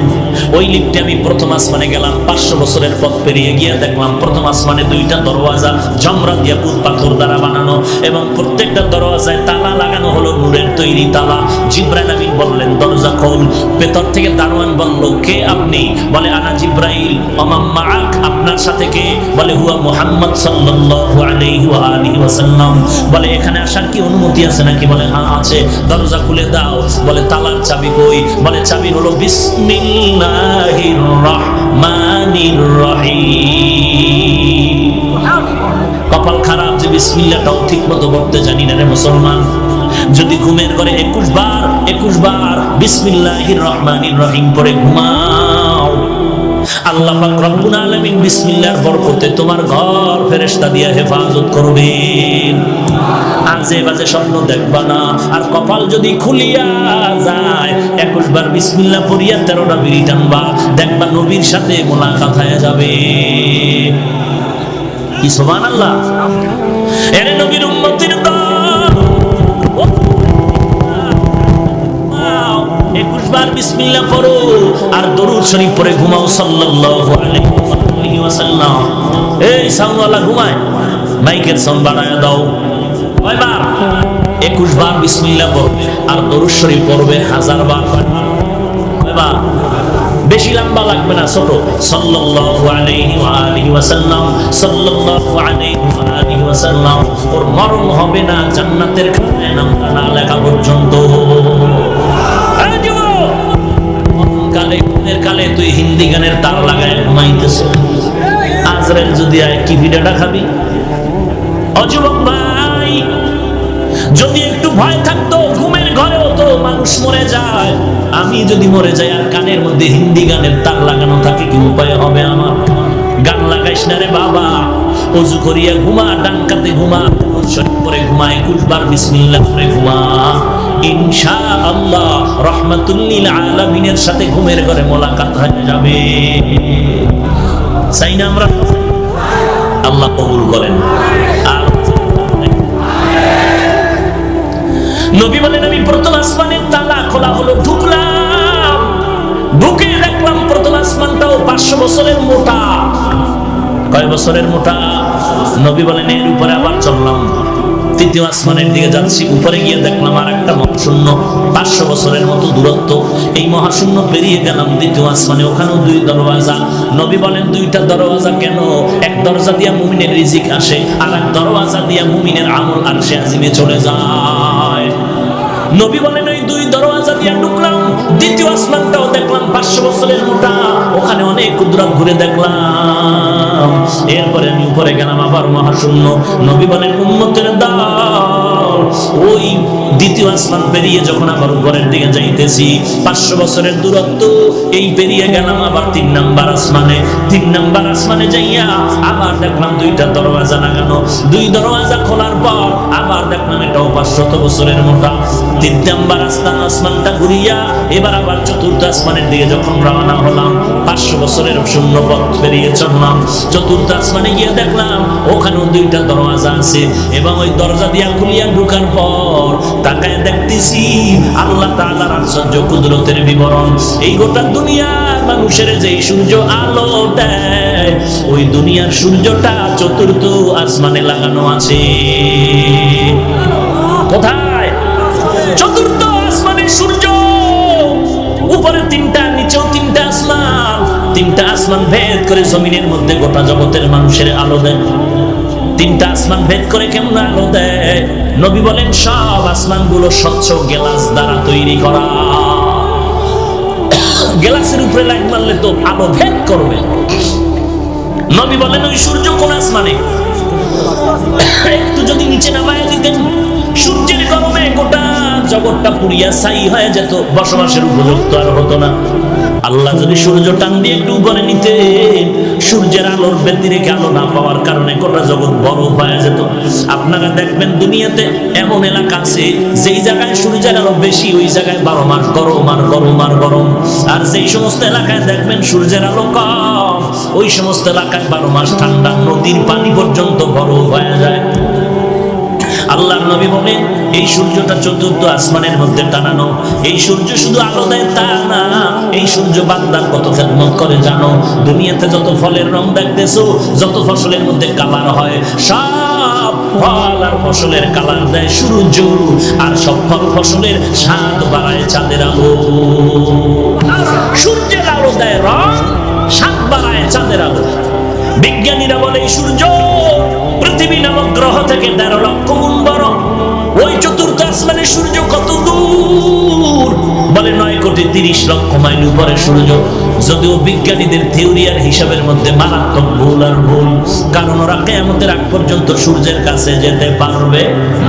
ওই লিফটে আমি প্রথম আসমানে গেলাম। 500 বছরের পথ পেরিয়ে গিয়ে দেখলাম প্রথম আসমানে 2টা দরওয়াজা জমরা দিয়া পুত পাথর দ্বারা বানানো, এবং প্রত্যেকটা দরওয়াজায় তালা লাগানো হলো নূরের তৈরি তালা। জিবরাইল আমিন বললেন দরজা খোল। ভেতর থেকে দারোয়ান বলল কে আপনি? বলে আনা জিবরাইল। ওমান মাআক, আপনার সাথে কে? বলে হুয়া মুহাম্মদ সাল্লাল্লাহু আলাইহি ওয়া আলিহি ওয়াসাল্লাম। বলে এখানে আসার কি অনুমতি আছে নাকি? বলে হ্যাঁ আছে। দরজা খুলে দাও। বলে তালার চাবি কই? বলে চাবি হলো বিসমিল্লাহির রহমানির রহিম। কপাল খারাপ যে বিসমিল্লাহটাও ঠিক মতো পড়তে জানি না রে মুসলমান। যদি ঘুমের ঘরে 21 বার বিসমিল্লাহির রহমানির রহিম পড়ে ঘুমাও, আল্লাহ পাক রব্বুল আলামিন বিসমিল্লাহর বরকতে তোমার ঘর ফেরেশতা দিয়ে হেফাজত করবেন। আজে বাজে স্বপ্ন দেখবা না। আর কপাল যদি খুলিয়া যায় 21 বার বিসমিল্লাহ পড়িয়া 13টা বিড়ি টানবা, দেখবা নবীর সাথে মোলাকাত হয়ে যাবে। কি সুবহানাল্লাহ। এরে নবীর উম্মতের দল 21 বার বিসমিল্লাহ পড়ো আর দরুদ শরীফ পড়ে ঘুমাও সাল্লাল্লাহু আলাইহি ওয়াসাল্লাম। এই সাউন্ডওয়ালা ঘুমায়, মাইকের সাউন্ড বাড়ায় দাও। কয়বার? 21 বার বিসমিল্লাহ পড়বে আর দরুদ শরীফ পড়বে 1000 বার। কয়বার? বেশি লম্বা লাগবে না, ছোট। সাল্লাল্লাহু আলাইহি ওয়া আলিহি ওয়াসাল্লাম, সাল্লাল্লাহু আলাইহি ওয়া আলিহি ওয়াসাল্লাম। ওর মরণ হবে না জান্নাতের খাতায় নামটা না লেখা পর্যন্ত। কালে তুই হিন্দি গানের তার লাগায় ঘুমাইতেছ, আজরাইল যদি আয় কি ভিডিওটা খাবি? অযুবক ভাই, যদি একটু ভয় থাকতো ঘুমের ঘরেও তো মানুষ মরে যায়। আমি যদি মরে যাই আর কানের মধ্যে হিন্দি গানের তার লাগানো থাকে, কি উপায় হবে আমার? গান লাগাইস না রে বাবা, ওযু করিয়া ঘুমা, ডান কাতে ঘুমা, শরীফ পরে ঘুমা, 21 বার বিসমিল্লাহ পরে ঘুমা। ইনশাআল্লাহ রাহমাতুল লিল আলামিনের সাথে ঘুমের ঘরে মোলাকাত হয়ে যাবে। চাই না আমরা? আল্লাহ কবুল করেন। আর নবী বলেন, আমি প্রথম আসমানের তালা খোলা হলো, ঢুকলাম, ঢুকে দেখলাম প্রথম আসমানটাও 500 বছরের মোটা। কয় বছরের মোটা? নবী বলেন, এর উপরে আবার চললাম, তৃতীয় আসমানের দিকে যাচ্ছি, উপরে গিয়ে দেখলাম আর একটা মহাশূন্য, 500 বছরের মতো দূরত্ব। এই মহাশূন্য পেরিয়ে গেলাম দ্বিতীয় আসমানে, ওখানেও 2 দরওয়াজা। নবী বলেন, 2টা দরওয়াজা কেন? এক দরজা দিয়া মুমিনের রিজিক আসে, আর এক দরওয়াজা দিয়া মুমিনের আমল আরশে আজিমে চলে যায়। নবী বলেন, ওই 2 দরওয়াজা দিয়া ঢুকলাম, দ্বিতীয় আসমানটাও দেখলাম 500 বছরের মোটা, ওখানে অনেক কুদরত ঘুরে দেখলাম। এরপরে আমি উপরে গেলাম, আবার মহাশূন্য। নবী বলেন, উম্মতের দল, ওই দ্বিতীয় আসমান পেরিয়ে যখন আবার উপরের দিকে যাইতেছি, 500 বছরের দূরত্ব এই পেরিয়ে গেলাম আবার 3 নাম্বার আসমানে। 3 নাম্বার আসমানে যাইয়া আবার দেখলাম 2টা দরওয়াজা লাগানো। 2 দরওয়াজা খোলার পর আবার দেখলাম এটাও 500 বছরের মোটা। 3 নাম্বার আসমানটা ঘুরিয়া এবার আবার 4র্থ আসমানের দিকে যখন রওনা হলাম, 500 বছরের শূন্য পথ পেরিয়ে চললাম। 4র্থ আসমানে গিয়ে দেখলাম ওখানেও 2টা দরওয়াজা আছে, এবং ওই দরজা দিয়া খুলিয়া ঢুকার পর তাকায় দেখতেছি আল্লাহ তাআলার আশ্চর্য কুদরতের বিবরণ। এই গোটা দুনিয়ার মানুষের যে সূর্য আলো দেয়, ওই দুনিয়ার সূর্যটা 4র্থ আসমানে লাগানো আছে। কোথায়? 4র্থ আসমানে সূর্য। উপরে 3টা, নিচেও 3টা আসমান। 3টা আসমান ভেদ করে জমিনের মধ্যে গোটা জগতের মানুষের আলো দেয়। 3টা আসমান ভেদ করে কেমন আলো দেয়? নবী বলেন, সব আসমানগুলো স্বচ্ছ গ্লাস দ্বারা তৈরি করা। গ্লাসের উপরে লাইট মারলে তো আলো ভেদ করবে। নবী বলেন, ওই সূর্য কোন আসমানে? একটু যদি নিচে নামায় দিতেন, সূর্যের গরমে গোটা জগৎটা পুড়িয়া ছাই হয়ে যেত, বসবাসের উপযুক্ত আর হতো না। আল্লাহ যদি সূর্য টান দিয়ে একটু উপরে নিতেন, সূর্যের আলোর ব্যতিরেকে আলো না পাওয়ার কারণে গোটা জগৎ বরফ হয়ে যেত। আপনারা দেখবেন দুনিয়াতে এমন এলাকা আছে যেই জায়গায় সূর্যের আলো বেশি, ওই জায়গায় 12 মাস গরম আর গরম আর গরম। আর যেই সমস্ত এলাকায় দেখবেন সূর্যের আলো কম, ওই সমস্ত এলাকায় 12 মাস ঠান্ডা, নদীর পানি পর্যন্ত বরফ হয়ে যায়। আল্লাহর নবী বলেন, এই সূর্যটা 4র্থ আসমানের মধ্যে টানানো। এই সূর্য শুধু আলো দেয় তা না, এই সূর্য বান্দার কত খেদমত করে জানো? দুনিয়াতে যত ফলের রং দেখতেছো, যত ফসলের মধ্যে কালার হয়, সব ফল আর ফসলের কালার দেয় সূর্য, আর সব ফল ফসলের স্বাদ বাড়ায় চাঁদের আলো। সূর্যের আলো দেয় রং, স্বাদ বাড়ায় চাঁদের আলো। বিজ্ঞানীরা বলে এই সূর্য পৃথিবী নামক গ্রহ থেকে 13 লক্ষ গুণ বড়। ওই 4র্থ আসমানের সূর্য কত দূর? বলে 9 9,30,00,000 মাইল উপরে সূর্য। যদিও বিজ্ঞানীদের থিওরি আর হিসাবের মধ্যে মারাত্মক ভুল আর ভুল, কারণ ওরা কিয়ামতের আগ পর্যন্ত সূর্যের কাছে যেতে পারবে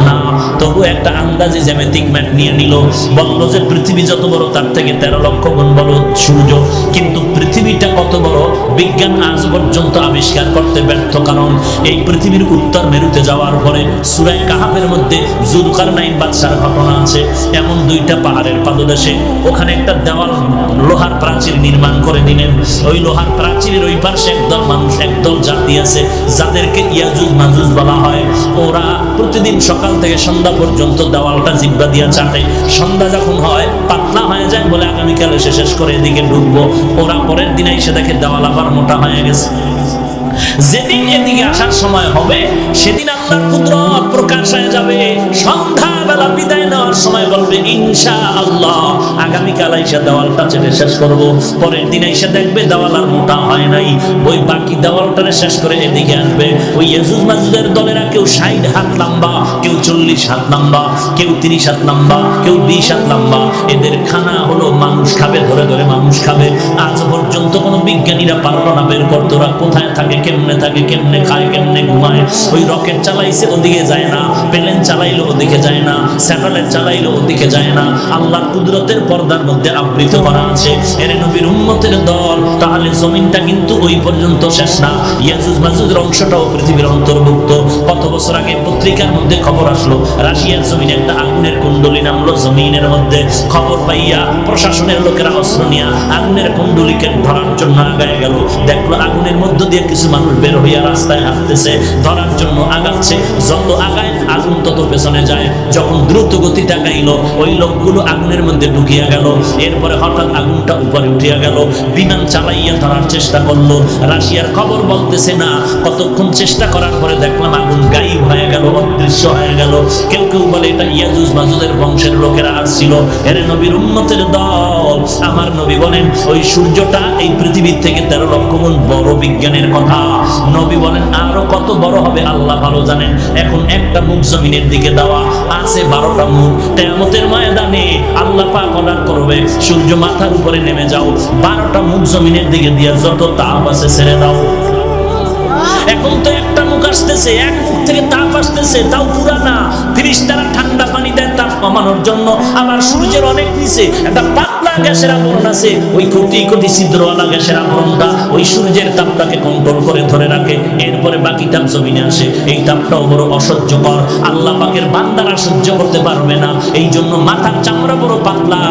না। তবু একটা আন্দাজে জ্যামিতিক ম্যাট নিয়ে নিল, বলল যে পৃথিবী যত বড় তার থেকে 13 লক্ষ গুণ বড় সূর্য। কিন্তু পৃথিবীটা কত বড় বিজ্ঞান আজ পর্যন্ত আবিষ্কার করতে ব্যর্থ, কারণ এই পৃথিবীর উত্তর মেরুতে যাওয়ার পরে সূরা কাহাফের মধ্যে যুলকারনাইন বাদশার ঘটনা আছে। এমন 2টা পাহাড়ের পাদদেশে ওখানে একটা দেওয়াল লোহার প্রাচীর নির্মাণ করে দিলেন। ওই লোহার প্রাচীরের ওই পাশে একদল মানুষ, একদল জাতি আছে যাদেরকে ইয়াজুজ মাজুজ বলা হয়। ওরা প্রতিদিন সকাল থেকে সন্ধ্যা পর্যন্ত দেওয়ালটা জিব্বা দিয়া চাটে। সন্ধ্যা যখন হয় পাতলা হয়ে যায়, বলে আগামীকাল এসে শেষ করে এদিকে ঢুকবো। ওরা পরের দিনে এসে দেখে দেওয়াল আবার মোটা হয়ে গেছে। যেদিন এদিকে আসার সময় হবে সেদিন আল্লাহর কুদরত প্রকাশ হয়ে যাবে। সন্ধ্যাবেলা বিদায় নেওয়ার সময় বলবে ইনশাআল্লাহ আগামীকাল এসে দেওয়ালটা চেটে শেষ করব। পরের দিন এসে দেখবে দেওয়াল আর মোটা হয় নাই, ওই বাকি দেওয়ালটারে শেষ করে এদিকে আসবে। ওই ইয়াজুজ মাজুজের দলেরা কেউ 60 হাত লম্বা, কেউ 40 হাত লম্বা, কেউ 30 হাত লম্বা, কেউ 20 হাত লম্বা। এদের খানা হলো মানুষ খাবে, ধরে ধরে মানুষ খাবে। আজ পর্যন্ত কোনো বিজ্ঞানীরা পারলো না বের করতে ওরা কোথায় থাকে, কেমনে থাকে, কেমনে খায়, কেমনে ঘুমায়। ওই রকেট চালাইছে ওদিকে যায় না, প্লেন চালাইলো ওদিকে যায় না, স্যাটেলাইট চালাইলো ওদিকে যায় না। আল্লাহর কুদরতের পর্দার মধ্যে আবৃত করা আছে। এর নবীর উম্মতের দল, তাহলে জমিনটা কিন্তু ওই পর্যন্ত শেষ না। ইয়াজুজ মাজুজের অংশটাও পৃথিবীর অন্তর্ভুক্ত। কত বছর আগে পত্রিকার মধ্যে খবর আসলো রাশিয়ার জমিনে একটা আগুনের কুণ্ডলী নামলো জমিনের মধ্যে। খবর পাইয়া প্রশাসনের লোকেরা অস্ত্র নিয়ে আগুনের কুণ্ডলীকে ধরার জন্য আগায় গেল। দেখলো আগুনের মধ্য দিয়ে কিছু মানুষ বের হইয়া রাস্তায় হাঁটতেছে, ধরার জন্য আগাচ্ছে। যত আগায় আগুন তত পেছনে যায়। যখন দ্রুত গতিতে আগাইল ওই লোকগুলো আগুনের মধ্যে ঢুকিয়া গেল। এরপরে হঠাৎ আগুনটা উপরে উঠিয়া গেল। বিমান চালাইয়া ধরার চেষ্টা করলো। রাশিয়ার খবর বলতেছে না, কতক্ষণ চেষ্টা করার পরে দেখলাম আগুন গায়েব হয়ে গেল, অদৃশ্য হয়ে গেল। কেউ কেউ বলে এটা ইয়াজুজ মাজুজের বংশের লোকেরা আসছিল। এর নবীর উম্মতের দল, আমার নবী বলেন ওই সূর্যটা এই পৃথিবীর থেকে 13 লক্ষ গুণ বড়। বিজ্ঞানের কথা নবী বলেন আরো কত বড় হবে আল্লাহ ভালো জানেন। এখন একটা মুখ জমিনের দিকে দেওয়া আছে, 12টা মুখ। কিয়ামতের ময়দানে আল্লাহ পাক অর্ডার করবে সূর্য মাথার উপরে নেমে যাও, 12টা মুখ জমিনের দিকে দিয়ে যত তাপ আছে ছেড়ে দাও। এখন তো একটা মুখ আসতেছে, এক মুখ থেকে তাপ আসতেছে, তাও পুরানা। ফেরেশতারা ঠান্ডা পানি দেয় তাপ কমানোর জন্য। আবার সূর্যের অনেক নিচে একটা পাতলা গ্যাসের আবরণ আছে, ওই কোটি কোটি ছিদ্রওয়ালা গ্যাসের আবরণটা ওই সূর্যের তাপটাকে কন্ট্রোল করে ধরে রাখে। এরপরে বাকি তাপ জমিনে আসে। এই তাপটাও বড় অসহ্যকর, আল্লাহ পাকের বান্দারা সহ্য করতে পারবে না। এই জন্য মাথার চামড়া বড় পাতলা।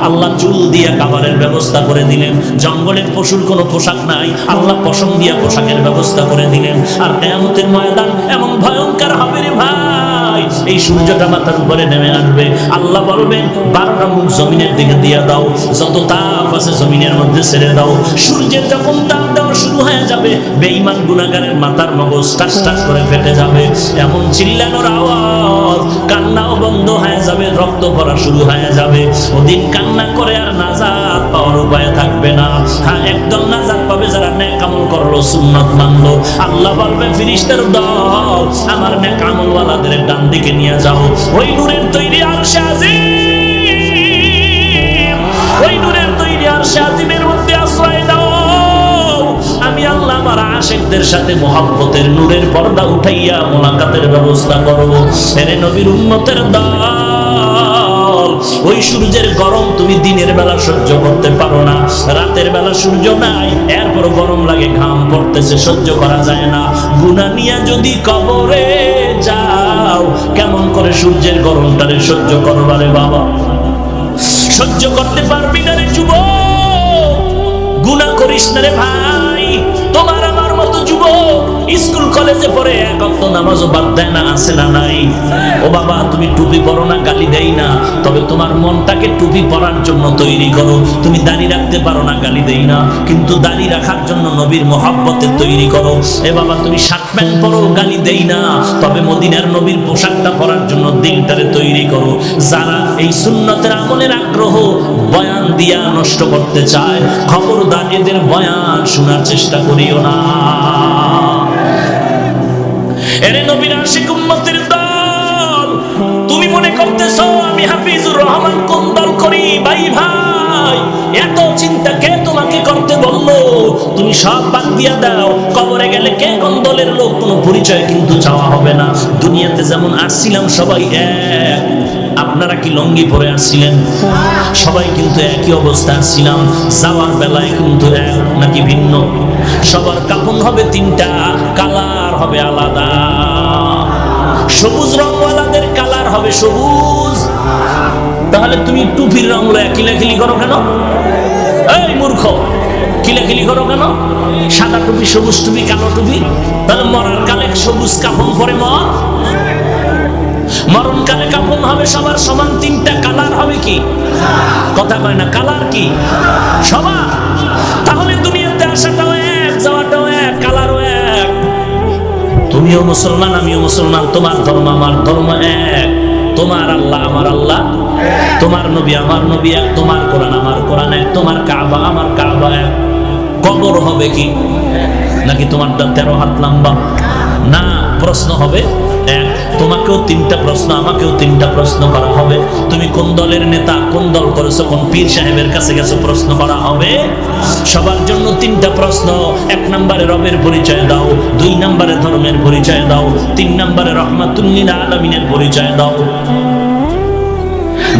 আল্লাহ চুল দিয়ে কাভারের ব্যবস্থা করে দিলেন। জঙ্গলের পশুর কোনো পোশাক নাই, আল্লাহ পশম দিয়ে পোশাকের ব্যবস্থা করে দিলেন। আর কিয়ামতের ময়দান এমন ভয়ঙ্কর হবে রে ভাই, এই সূর্যটা মাথার উপরে নেমে আসবে। আল্লাহ বলবেন 12টা মুখ জমিনের দিকে দিয়ে দাও, যত তাপ আছে জমিনের মধ্যে ছেড়ে দাও। সূর্যের যখন তাপ দেওয়া শুরু হয়ে যাবে, বেঈমান গুনাহগারের মাথার মগজ টাস টাস করে ফেটে যাবে। এমন চিল্লানোর আওয়াজ, কান্নাও বন্ধ হয়ে যাবে, রক্ত পড়া শুরু হয়ে যাবে। ওদিন কান্না করে আর নাজাত পাওয়ার উপায় থাকবে না। হ্যাঁ, একদম নাজাত পাবে যারা নেক আমল করলো, সুন্নাত মানলো। আল্লাহ বলবে ফেরেশতার দল, আমার নেক আমলওয়ালাদের ডান দিকে নিয়ে যাও। ওই নূরের তৈরি আরশে আজিম, ওই নূরের তৈরি আরশে আজিমের মধ্যে আশ্রয় দাও। আমি আল্লাহ আমার আশিকদের সাথে মহব্বতের নূরের পর্দা উঠাইয়া মোলাকাতের ব্যবস্থা করব। এরে নবীর উম্মতের দল, ওই সূর্যের গরম তুমি দিনের বেলা সহ্য করতে পারো না, রাতের বেলা সূর্য নাই, এরপর গরম লাগে, ঘাম পড়তেছে, সহ্য করা যায় না। গুনাহ নিয়া যদি কবরে যাও, কেমন করে সূর্যের গরমটারে সহ্য করবা রে বাবা? সহ্য করতে পারবি না রে যুবক, গুনাহ করিস না রে ভাই। তোমার আমার মতো যুবক স্কুল কলেজে পড়ে এক ওয়াক্ত নামাজও বাদ দেয় না, আছে না নাই? ও বাবা, তুমি টুপি পরো না, গালি দেই না, তবে তোমার মনটাকে টুপি পরার জন্য তৈরি করো। তুমি দাড়ি রাখতে পারো না, গালি দেই না, কিন্তু দাড়ি রাখার জন্য নবীর মহব্বতে তৈরি করো। এ বাবা, তুমি শার্ট প্যান্ট পরো, গালি দেই না, তবে মদিনার নবীর পোশাকটা পরার জন্য দিলটারে তৈরি করো। যারা এই সুন্নতের আমলের আগ্রহ বয়ান দিয়া নষ্ট করতে চায়, খবরদার এদের বয়ান শোনার চেষ্টা করিও না। এরে নবীর আশিক উম্মতের দল, তুমি মনে করতেছো আমি হাফিজুর রহমান কোন দল করি? ভাই ভাই, নাই। এত চিন্তা কে তোমাকে করতে বললো? তুমি সব বাদ দিয়া দাও। কবরে গেলে কে কোন দলের লোক কোনো পরিচয় কিন্তু চাওয়া হবে না। দুনিয়াতে যেমন আসছিলাম সবাই এক। আপনারা কি লঙ্গি পরে আসছিলেন? সবাই কিন্তু একই অবস্থা আসছিলাম। যাওয়ার বেলায় কিন্তু এক নাকি ভিন্ন? সবার কাপড় হবে তিনটা, কালার হবে আলাদা। সবুজ রংওয়ালাদের কালার হবে সবুজ। তাহলে তুমি টুপির রং লয়া কিলাকিলি করো কেন? এই মূর্খ, কিলাকিলি করো কেন? সাদা টুপি, সবুজ টুপি, কালো টুপি। তাহলে মরার কালে সবুজ কাফন পরে মরণকালে কাফন হবে সবার সমান, তিনটা কালার হবে কি? কথা কয় না, কালার কি সবার? তাহলে দুনিয়াতে আসাটাও এক, যাওয়াটাও এক, কালারও এক। তুমিও মুসলমান, আমিও মুসলমান, তোমার ধর্ম আমার ধর্ম এক, তোমার আল্লাহ আমার আল্লাহ, তোমার নবী আমার নবী এক, তোমার কোরআন আমার কোরআন এক, তোমার কাবা আমার কাবা এক। কবর হবে কি? নাকি তোমারটা 13 হাত লম্বা? না, প্রশ্ন হবে এক। তোমাকেও তিনটা প্রশ্ন, আমাকেও তিনটা প্রশ্ন করা হবে। তুমি কোন দলের নেতা, কোন দল করেছো, কোন পীর সাহেবের কাছে গেছো, প্রশ্ন করা হবে। সবার জন্য তিনটা প্রশ্ন। 1 নম্বরে রবের পরিচয় দাও, 2 নম্বরে ধর্মের পরিচয় দাও, 3 নম্বরে রহমাতুল লিল আলামিনের পরিচয় দাও।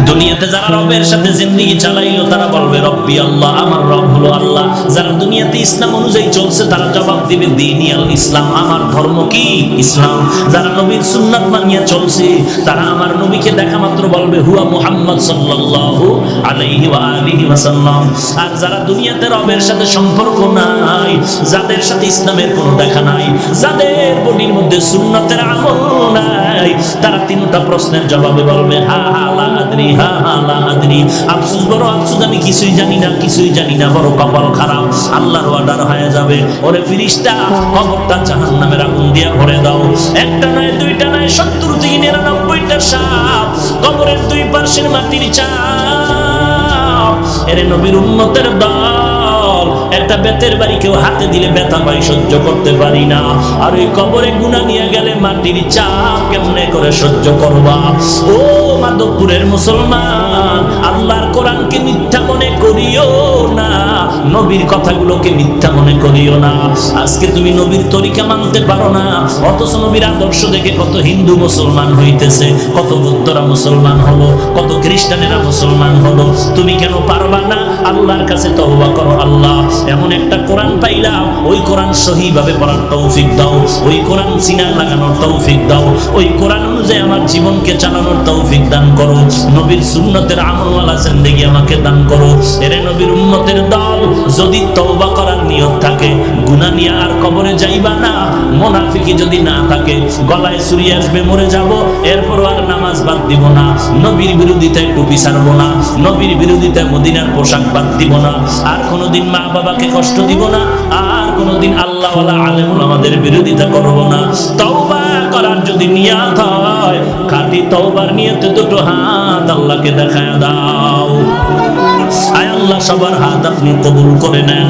দুনিয়াতে যারা রবের সাথে জিন্দেগি চালাইলো তারা বলবে রব্বি আল্লাহ, আমার রব হলো আল্লাহ। যারা দুনিয়াতে ইসলাম অনুযায়ী চলছে তারা জবাব দিবে দীনি আল ইসলাম, আমার ধর্ম কি? ইসলাম। যারা নবীর সুন্নাত মানিয়ে চলছে তারা আমার নবীকে দেখা মাত্র বলবে হুয়া মুহাম্মদ সাল্লাল্লাহু আলাইহি ওয়া আলিহি ওয়াসাল্লাম। আর যারা দুনিয়াতে রবের সাথে সম্পর্ক নাই, যাদের সাথে ইসলামের কোনো দেখা নাই, যাদের বডির মধ্যে সুন্নাতের আমল নাই, তারা তিনটা প্রশ্নের জবাবে বলবে হা হা লা আদরি, হা হা লা আদরি। আফসোস, বড় আফসোস, আমি কিছুই জানি না, কিছুই জানি না, বড় কপাল খারাপ। আল্লাহর অর্ডার হয়ে যাবে, ওরে ফেরেশতা কবরটা জাহান্নামের আগুন দিয়া ভরে দাও। একটা নয়, দুইটা নয়, 70 থেকে 99টা সাপ কবরের দুই পাশের মাটির চাপ। এরে নবীর উম্মতের দল, একটা বেতের বাড়ি কেউ হাতে দিলে ব্যথা পাই, সহ্য করতে পারি না। আর ওই কবরে গুনাহ নিয়ে গেলে মাটির চাপ কেমনে করে সহ্য করবা? ও মাধবপুরের মুসলমান, আল্লাহর কোরআনকে মিথ্যা মনে করিও না, নবীর কথাগুলোকে মিথ্যা মনে করিও না। আজকে তুমি নবীর তরিকা মানতে পারো না, অথচ নবীর আদর্শ দেখে কত হিন্দু মুসলমান হইতেছে, কত বৌদ্ধরা মুসলমান হলো, কত খ্রিস্টানেরা মুসলমান হলো। তুমি কেন পারবা না? আল্লাহর কাছে তওবা করো। আল্লাহ, এমন একটা কোরআন পাইলাম, ওই কোরআন সহিভাবে পড়ার তৌফিক দাও, ওই কোরআন সিনায় লাগানোর তৌফিক দাও, ওই কোরআন অনুযায়ী আমার জীবনকে চালানোর তৌফিক দান করো। নবীর সুন্নতের আমলওয়ালা জিন্দেগি আমাকে দান করো। এরে নবীর উম্মতের দল, যদি তওবা করার নিয়ত থাকে, গুনাহ নিয়ে আর কবরে যাইবা না। মুনাফিকি যদি না থাকে, গলায় ছুরি আসবে, মরে যাব, এরপর আর নামাজ বাদ দিব না, নবীর বিরোধিতায় টুপি ছাড়বো না, নবীর বিরোধিতায় মদিনার পোশাক বাদ দিব না, আর কোনোদিন মা বাবাকে কষ্ট দিব না, আর কোনোদিন আল্লাহওয়ালা আলেম ওলামাদের বিরোধিতা করব না। তওবা করার যদি নিয়ত হয়, খাঁটি তওবার নিয়তে দুটো হাত আল্লাহকে দেখায় দাও। আয় আল্লাহ, সবার হাত আপনি কবুল করে নেন।